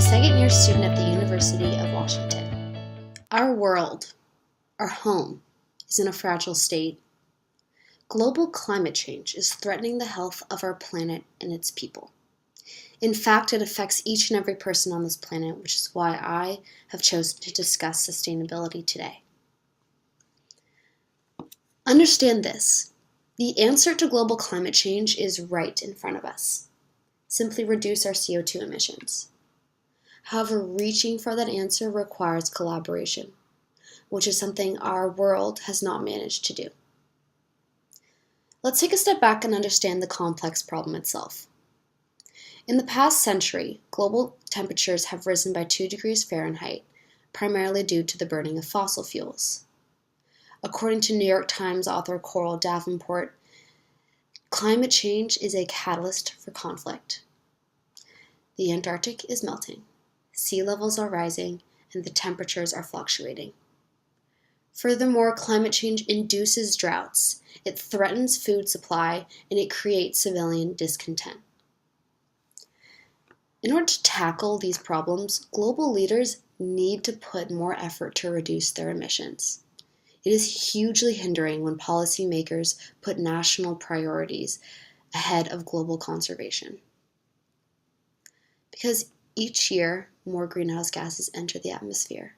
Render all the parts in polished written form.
second-year student at the University of Washington. Our world, our home, is in a fragile state. Global climate change is threatening the health of our planet and its people. In fact, it affects each and every person on this planet, which is why I have chosen to discuss sustainability today. Understand this. The answer to global climate change is right in front of us. Simply reduce our CO2 emissions. However, reaching for that answer requires collaboration, which is something our world has not managed to do. Let's take a step back and understand the complex problem itself. In the past century, global temperatures have risen by 2 degrees Fahrenheit, primarily due to the burning of fossil fuels. According to New York Times author Coral Davenport, climate change is a catalyst for conflict. The Antarctic is melting, sea levels are rising, and the temperatures are fluctuating. Furthermore, climate change induces droughts, it threatens food supply, and it creates civilian discontent. In order to tackle these problems, global leaders need to put more effort to reduce their emissions. It is hugely hindering when policymakers put national priorities ahead of global conservation. Because each year, more greenhouse gases enter the atmosphere.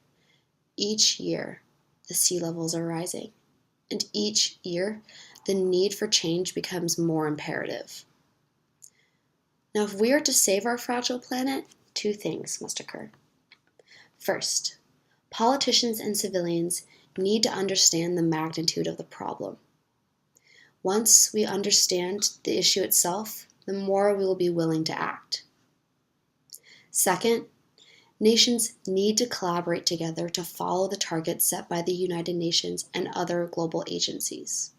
Each year, the sea levels are rising. And each year, the need for change becomes more imperative. Now, if we are to save our fragile planet, 2 things must occur. First, politicians and civilians need to understand the magnitude of the problem. Once we understand the issue itself, the more we will be willing to act. Second, nations need to collaborate together to follow the targets set by the United Nations and other global agencies.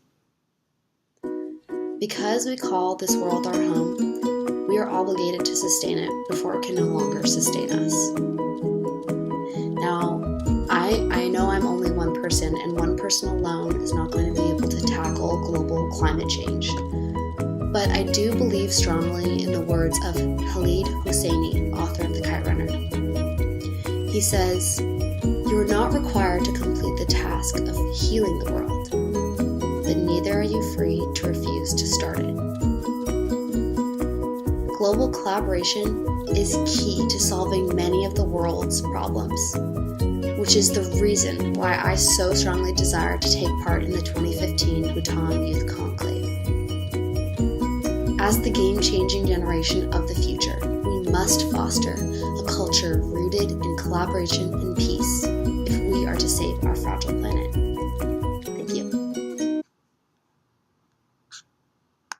Because we call this world our home, we are obligated to sustain it before it can no longer sustain us. Now, I know I'm only one person, and one person alone is not going to be able to tackle global climate change. But I do believe strongly in the words of Khalid Hosseini, author of The Kite Runner. He says, "You are not required to complete the task of healing the world, but neither are you free to refuse to start it." Global collaboration is key to solving many of the world's problems, which is the reason why I so strongly desire to take part in the 2015 Bhutan Youth Conclave. As the game-changing generation of the future, we must foster a culture rooted in collaboration and peace.